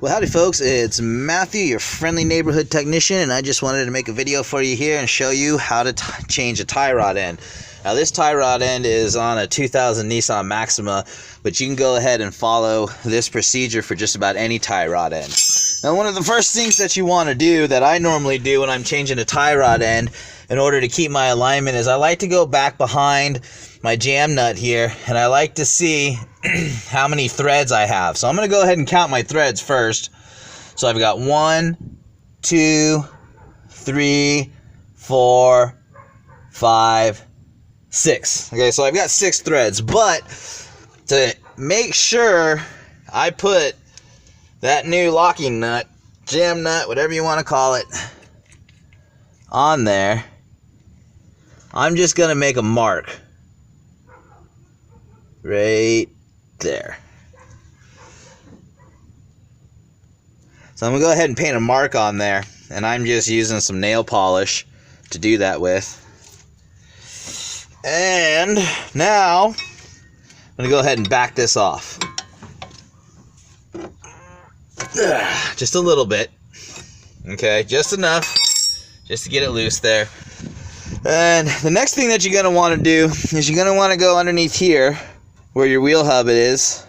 Well, howdy folks, it's Matthew, your friendly neighborhood technician, and I just wanted to make a video for you here and show you how to change a tie rod end. Now this tie rod end is on a 2000 Nissan Maxima, but you can go ahead and follow this procedure for just about any tie rod end. Now one of the first things that you want to do, that I normally do when I'm changing a tie rod end in order to keep my alignment, is I like to go back behind my jam nut here, and I like to see how many threads I have. So I'm going to go ahead and count my threads first. So I've got 1, 2, 3, 4, 5, 6. Okay, so I've got 6 threads, but to make sure I put that new locking nut, jam nut, whatever you want to call it, on there, I'm just going to make a mark right there. So I'm going to go ahead and paint a mark on there, and I'm just using some nail polish to do that with. And now I'm going to go ahead and back this off. Just a little bit. Okay, just enough just to get it loose there. And the next thing that you're going to want to do is you're going to want to go underneath here where your wheel hub is,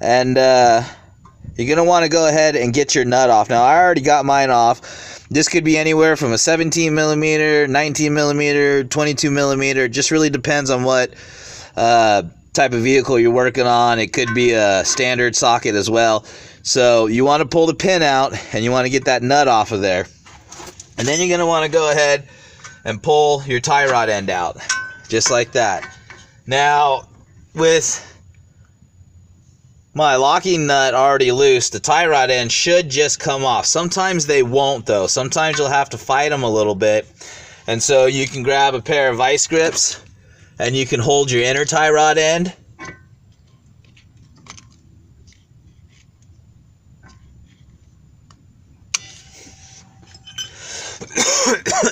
and you're going to want to go ahead and get your nut off. Now I already got mine off. This could be anywhere from a 17 millimeter, 19 millimeter, 22 millimeter. It just really depends on what type of vehicle you're working on. It could be a standard socket as well. So you want to pull the pin out and you want to get that nut off of there. And then you're going to want to go ahead and pull your tie rod end out, just like that. Now, with my locking nut already loose, the tie rod end should just come off. Sometimes they won't though. Sometimes you'll have to fight them a little bit. And so you can grab a pair of vice grips and you can hold your inner tie rod end.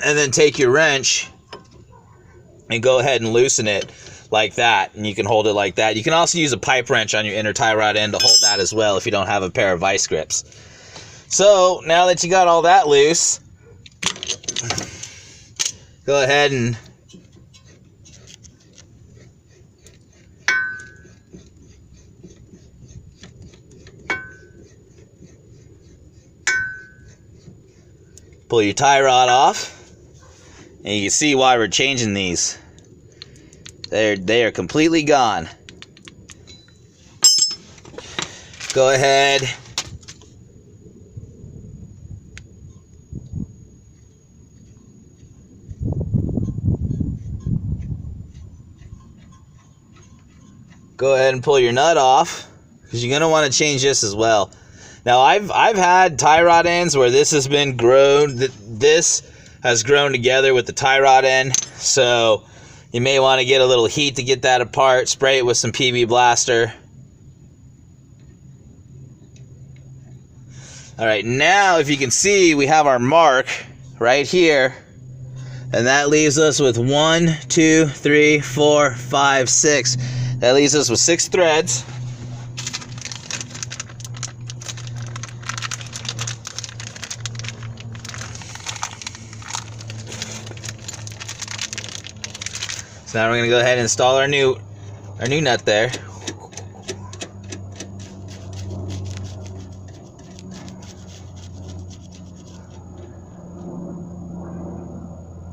And then take your wrench and go ahead and loosen it like that, and you can hold it like that. You can also use a pipe wrench on your inner tie rod end to hold that as well if you don't have a pair of vice grips. So now that you got all that loose, go ahead and pull your tie rod off, and you can see why we're changing these. They are completely gone. Go ahead and pull your nut off, because you're going to want to change this as well. Now I've had tie rod ends where this has been grown, this has grown together with the tie rod end, so you may want to get a little heat to get that apart. Spray it with some PB Blaster. Alright, now if you can see, we have our mark right here, and that leaves us with 1, 2, 3, 4, 5, 6. That leaves us with 6 threads. So now we're going to go ahead and install our new nut there.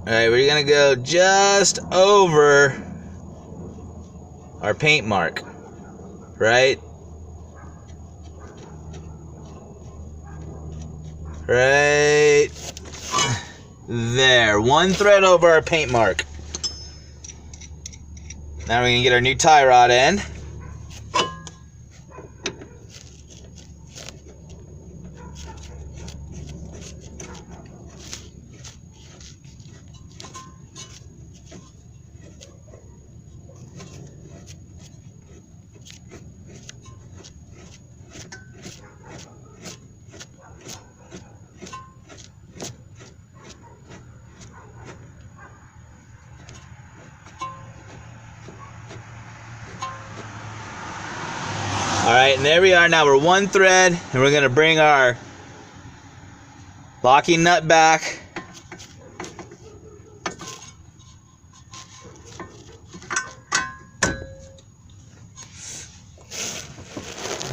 Alright, we're going to go just over our paint mark, right? Right there. 1 thread over our paint mark. Now we're going to get our new tie rod end. Alright, and there we are. Now we're one thread, and we're going to bring our locking nut back.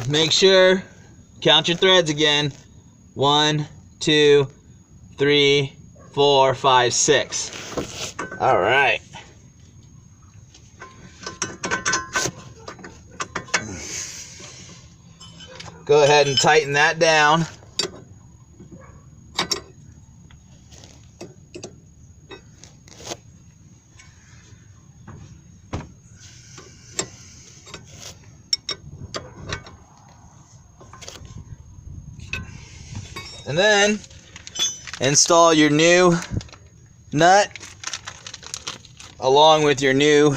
Make sure, count your threads again. 1, 2, 3, 4, 5, 6. Alright. Go ahead and tighten that down. And then install your new nut along with your new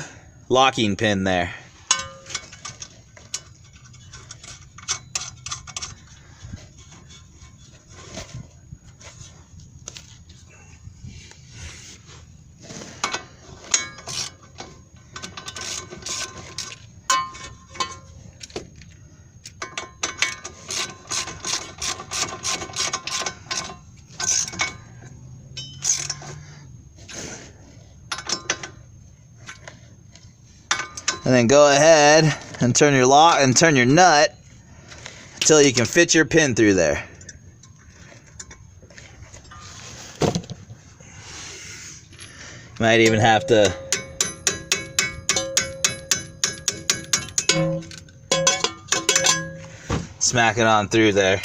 locking pin there. And then go ahead and turn your nut until you can fit your pin through there. Might even have to smack it on through there.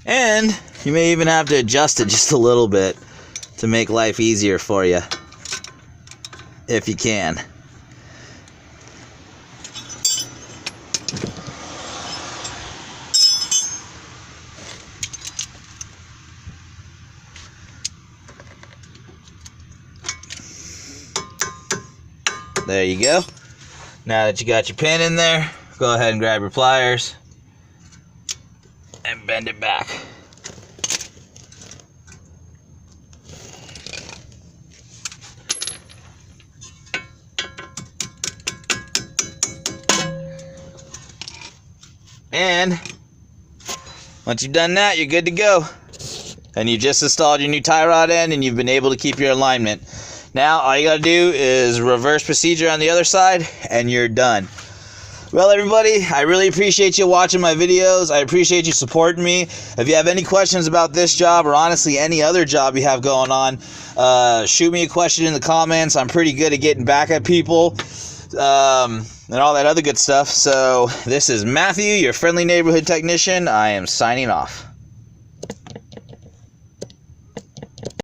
And you may even have to adjust it just a little bit to make life easier for you, if you can. There you go. Now that you got your pin in there, go ahead and grab your pliers and bend it back. And once you've done that, you're good to go. And you just installed your new tie rod end, and you've been able to keep your alignment. Now all you gotta do is reverse procedure on the other side, and you're done. Well, everybody, I really appreciate you watching my videos. I appreciate you supporting me. If you have any questions about this job, or honestly any other job you have going on, shoot me a question in the comments. I'm pretty good at getting back at people, and all that other good stuff. So this is Matthew, your friendly neighborhood technician. I am signing off.